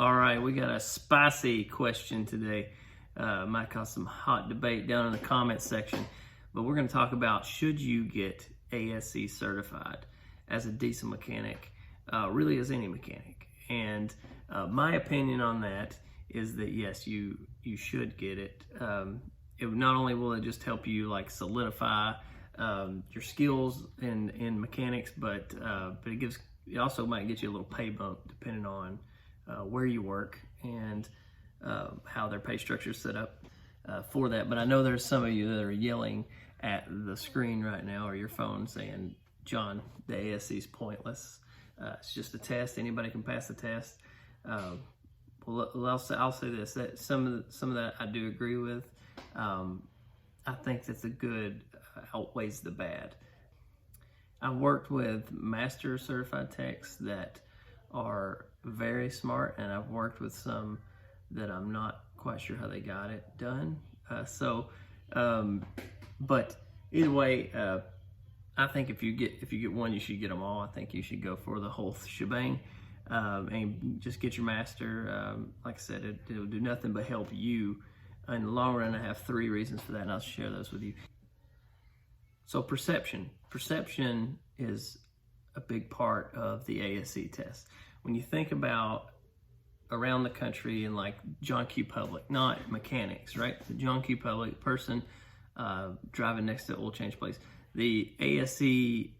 All right, we got a spicy question today. Might cause some hot debate down in the comments section, but we're going to talk about should you get ASE certified as a diesel mechanic, really as any mechanic. And my opinion on that is that yes, you should get it. Not only will it just help you like solidify your skills in mechanics, but it also might get you a little pay bump depending on where you work and how their pay structure is set up for that. But I know there's some of you that are yelling at the screen right now or your phone saying, John, the ASE is pointless. It's just a test. Anybody can pass the test. I'll say this, that some of that I do agree with. I think that the good outweighs the bad. I've worked with master certified techs that are very smart, and I've worked with some that I'm not quite sure how they got it done. But either way, I think if you get one, you should get them all. I think you should go for the whole shebang and just get your master. Like I said, it'll do nothing but help you in the long run. I have 3 reasons for that, and I'll share those with you. So perception is a big part of the ASE test. When you think about around the country and like John Q. Public, not mechanics, right? The John Q. Public person driving next to the oil change place. The ASE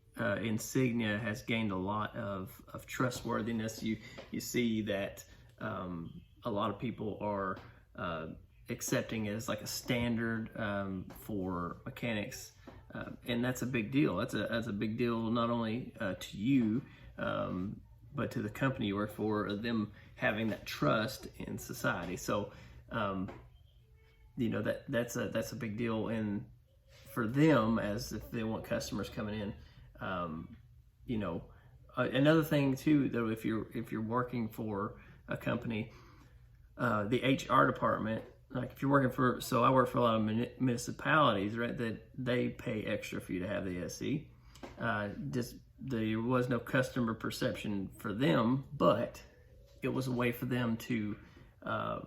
insignia has gained a lot of trustworthiness. You see that a lot of people are accepting it as like a standard for mechanics. And that's a big deal. That's a big deal not only to you, but to the company you work for, them having that trust in society. So, that's a big deal for them, as if they want customers coming in. Another thing too, though, if you're working for a company, the HR department. Like if you're working so I work for a lot of municipalities, right, that they pay extra for you to have the SE. There was no customer perception for them, but it was a way for them to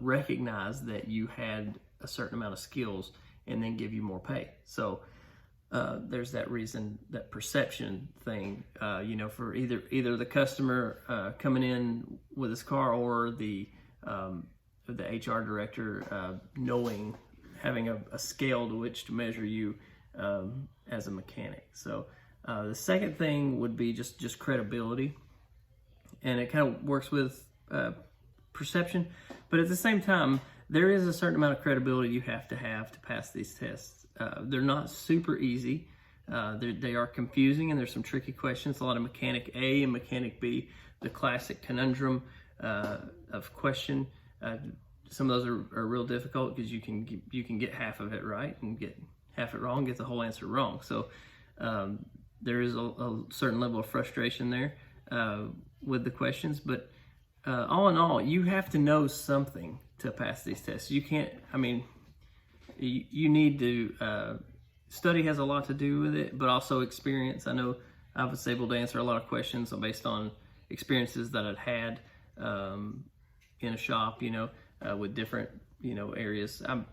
recognize that you had a certain amount of skills and then give you more pay. So there's that reason, that perception thing, for either the customer coming in with his car or the HR director having a scale to which to measure you as a mechanic. So the second thing would be just credibility, and it kind of works with perception, but at the same time there is a certain amount of credibility you have to pass these tests. They're not super easy. They are confusing, and there's some tricky questions. A lot of mechanic A and mechanic B, the classic conundrum of question. Some of those are real difficult because you can get half of it right and get half it wrong, get the whole answer wrong. So there is a certain level of frustration there with the questions. But all in all, you have to know something to pass these tests. You can't. You need to. Study has a lot to do with it, but also experience. I know I was able to answer a lot of questions based on experiences that I'd had in a shop, with different, areas. And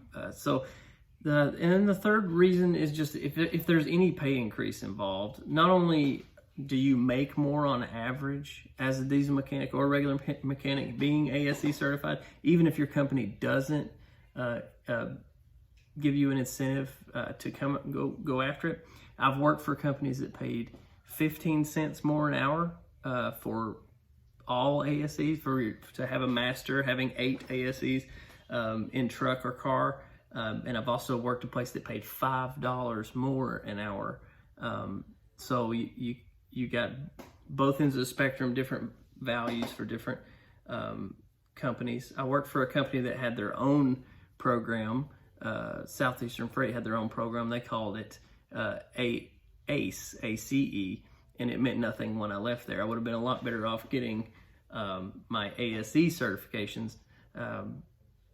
then the third reason is just if there's any pay increase involved, not only do you make more on average as a diesel mechanic or a regular mechanic being ASE certified, even if your company doesn't give you an incentive to go after it. I've worked for companies that paid 15 cents more an hour for all ASEs, to have a master, having 8 ASEs in truck or car. And I've also worked a place that paid $5 more an hour. So you got both ends of the spectrum, different values for different companies. I worked for a company that had their own program. Southeastern Freight had their own program. They called it ACE, A-C-E, and it meant nothing when I left there. I would have been a lot better off getting my ASE certifications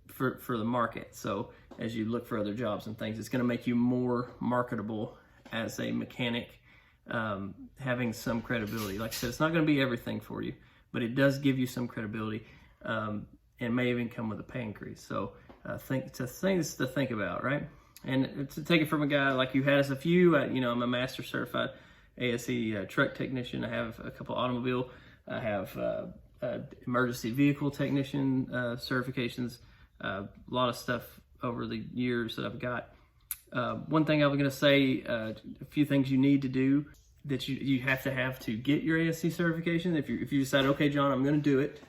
for the market. So as you look for other jobs and things, it's going to make you more marketable as a mechanic, having some credibility. Like I said, it's not going to be everything for you, but it does give you some credibility. and may even come with a pay increase. So things to think about, right? And to take it from a guy like you had us a few, I'm a master certified ASE truck technician. I have a couple automobile. I have emergency vehicle technician certifications. A lot of stuff over the years that I've got. One thing I was going to say, a few things you need to do that you have to get your ASE certification. If you decide, okay, John, I'm going to do it,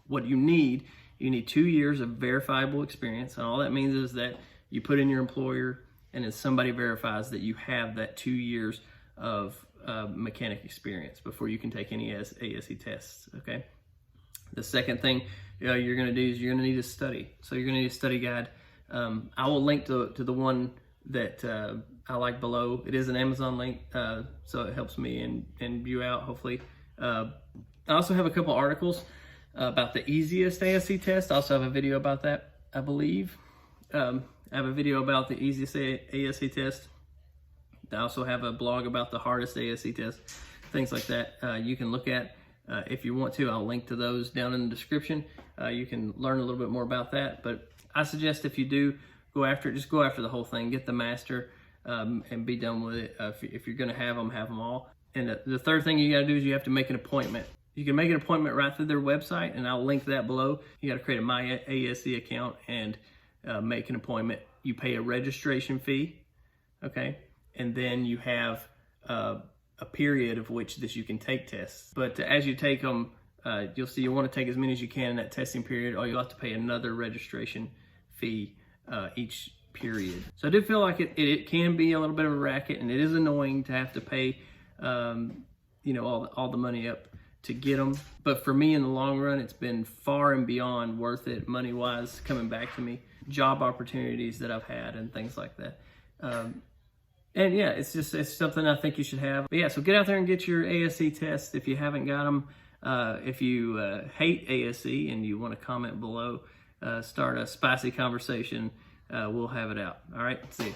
what you need 2 years of verifiable experience. And all that means is that you put in your employer and then somebody verifies that you have that 2 years of mechanic experience before you can take any ASE tests, okay? The second thing you're going to do is you're going to need a study. So you're going to need a study guide. I will link to the one that I like below. It is an Amazon link, so it helps me and you out, hopefully. I also have a couple articles about the easiest ASE test. I also have a video about that, I believe. I have a video about the easiest ASE test. I also have a blog about the hardest ASE test, things like that. You can look at if you want to. I'll link to those down in the description. You can learn a little bit more about that. But I suggest if you do go after it, just go after the whole thing. Get the master and be done with it. If you're going to have them all. And the third thing you got to do is you have to make an appointment. You can make an appointment right through their website, and I'll link that below. You got to create a My ASE account and make an appointment. You pay a registration fee, okay? And then you have a period of which that you can take tests. But as you take them, you'll see you want to take as many as you can in that testing period, or you'll have to pay another registration fee each period. So I do feel like it can be a little bit of a racket, and it is annoying to have to pay all the money up to get them. But for me, in the long run, it's been far and beyond worth it money-wise, coming back to me, job opportunities that I've had and things like that. And yeah, it's something I think you should have. But yeah, so get out there and get your ASE test if you haven't got them. If you hate ASE and you want to comment below, start a spicy conversation, we'll have it out. All right, see you.